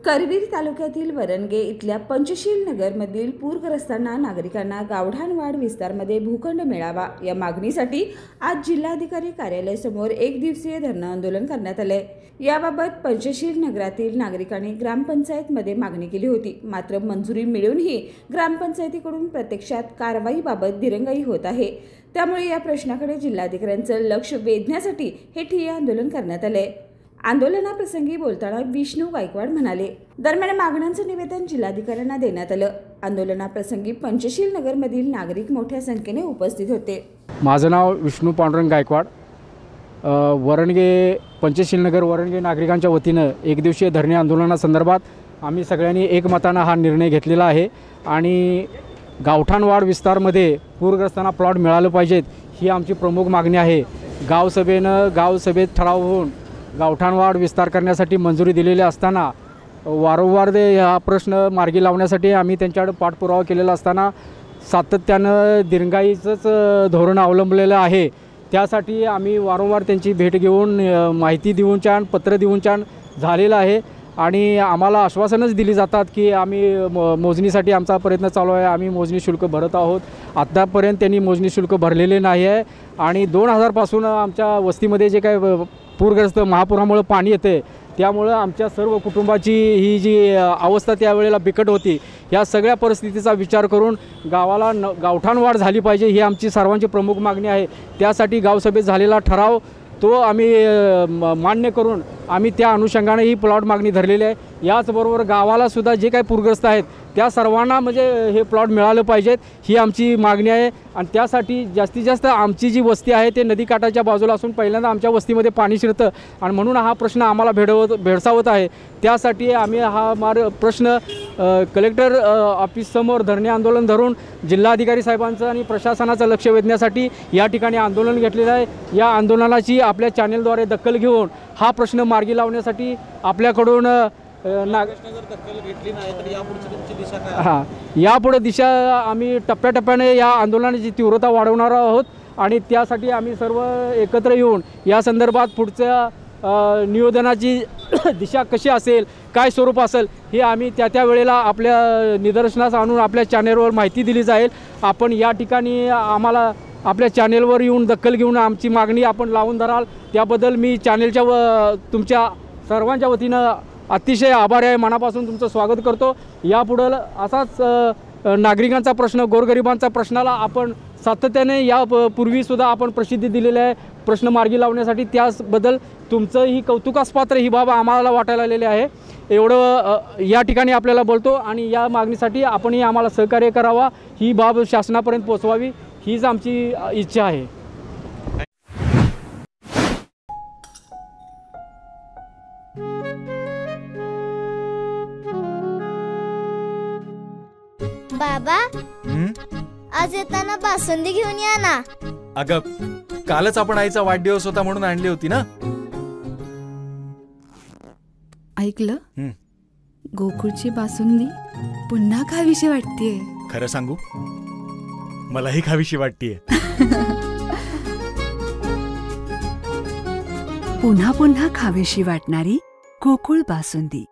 करवीर तालुक्यातील वरणगे इथल्या पंचशील नगरमधील पूरग्रस्तांना नागरिकांना गावठाण वाढ विस्तारमध्ये भूखंड मिळावा या मागणीसाठी आज जिल्हाधिकारी कार्यालयासमोर एक दिवसीय धरणं आंदोलन करण्यात आले। याबाबत पंचशील नगरातील नागरिकांनी ग्रामपंचायतमध्ये मागणी केली होती, मात्र मंजुरी मिळूनही ग्रामपंचायतीकडून प्रत्यक्षात कारवाईबाबत दिरंगाई होत आहे। त्यामुळे या प्रश्नाकडे जिल्हाधिकाऱ्यांचं लक्ष वेधण्यासाठी हे ठिय्या आंदोलन करण्यात आले। आंदोलनाप्रसंगी बोलताना विष्णू गायकवाड म्हणाले, दरम्यान मागण्यांचं निवेदन जिल्हाधिकाऱ्यांना देण्यात आलं। आंदोलनाप्रसंगी पंचशील नगरमधील नागरिक मोठ्या संख्येने उपस्थित होते। माझं नाव विष्णू पांडुरंग गायकवाड। वरणगे पंचशील नगर वरणगे नागरिकांच्या वतीनं एक दिवसीय धरणे आंदोलनासंदर्भात आम्ही सगळ्यांनी एकमतानं हा निर्णय घेतलेला आहे आणि गावठाण वाढ विस्तारमध्ये पूरग्रस्तांना प्लॉट मिळालं पाहिजेत ही आमची प्रमुख मागणी आहे। गावसभेत ठराव होऊन गावठाण वाढ विस्तार करण्यासाठी मंजुरी दिलेली असताना वारंवार हा प्रश्न मार्गी लावण्यासाठी आम्ही त्यांच्याकडे पाठपुरावा केलेला असताना सातत्यानं दिरंगाईचंच धोरण अवलंबलेलं आहे। त्यासाठी आम्ही वारंवार त्यांची भेट घेऊन माहिती देऊनच्यान पत्र देऊनच्यान झालेलं आहे आणि आम्हाला आश्वासनच दिली जातात की आम्ही मोजणीसाठी आमचा प्रयत्न चालू आहे, आम्ही मोजणी शुल्क भरत आहोत। आतापर्यंत त्यांनी मोजणी शुल्क भरलेले नाही आहे आणि 2000 पासून आमच्या वस्तीमध्ये जे काय पूरग्रस्त महापुरामुळे पाणी येते त्यामुळे आमच्या सर्व कुटुंबाची ही जी अवस्था त्यावेळेला बिकट होती। या सगळ्या परिस्थितीचा विचार करून गावाला गावठाण वाढ झाली पाहिजे ही आमची सर्वांची प्रमुख मागणी आहे। त्यासाठी गावसभेत झालेला ठराव तो आम्ही मान्य करून आम्ही त्या अनुषंगाने ही प्लॉट मागणी धरलेली आहे। याचबरोबर गावाला सुद्धा जे काही पूरग्रस्त आहेत त्या सर्वांना म्हणजे हे प्लॉट मिळालं पाहिजेत ही आमची मागणी आहे आणि त्यासाठी जास्तीत जास्त आमची जी वस्ती आहे ते नदीकाठाच्या बाजूला असून पहिल्यांदा आमच्या वस्तीमध्ये पाणी शिरतं आणि म्हणून हा प्रश्न आम्हाला भेडसावत आहे। त्यासाठी आम्ही हा प्रश्न कलेक्टर ऑफिससमोर धरणे आंदोलन धरून जिल्हाधिकारी साहेबांचं आणि प्रशासनाचं लक्ष वेधण्यासाठी या ठिकाणी आंदोलन घेतलेलं आहे। या आंदोलनाची आपल्या चॅनेलद्वारे दखल घेऊन हा प्रश्न मार्गी लावण्यासाठी आपल्याकडून यापुढे दिशा आम्ही टप्प्याटप्प्याने या आंदोलनाची तीव्रता वाढवणार आहोत आणि त्यासाठी आम्ही सर्व एकत्र येऊन या संदर्भात पुढच्या नियोजनाची दिशा कशी असेल, काय स्वरूप असेल हे आम्ही त्या वेळेला आपल्या निदर्शनास आणून आपल्या चॅनेलवर माहिती दिली जाईल। आपण या ठिकाणी आम्हाला आपल्या चॅनेलवर येऊन दखल घेऊन आमची मागणी आपण लावून धराल त्याबद्दल मी चॅनेलच्या तुमच्या सर्वांच्या वतीनं अतिशय आभारी आहे, मनापासून तुमचं स्वागत करतो। यापुढे असाच नागरिकांचा प्रश्न गोरगरिबांचा प्रश्नाला आपण सातत्याने यापूर्वीसुद्धा आपण प्रसिद्धी दिलेली आहे प्रश्न मार्गी लावण्यासाठी। त्याबद्दल तुमचंही कौतुकास्पात्र ही बाब आम्हाला वाटायला आलेली आहे। एवढं या ठिकाणी आपल्याला बोलतो आणि या मागणीसाठी आपणही आम्हाला सहकार्य करावा, ही बाब शासनापर्यंत पोहोचवावी हीच आमची इच्छा आहे। बाबा आज येताना बासुंदी घेऊन या ना। अगं कालच आपण आईचा वाढदिवस होता म्हणून आणली होती ना। ऐकलं, गोकुळची बासुंदी पुन्हा खावीशी वाटतेय। खरं सांगू, मलाही खावीशी वाटतेय। पुन्हा पुन्हा खावीशी वाटणारी गोकुळ बासुंदी।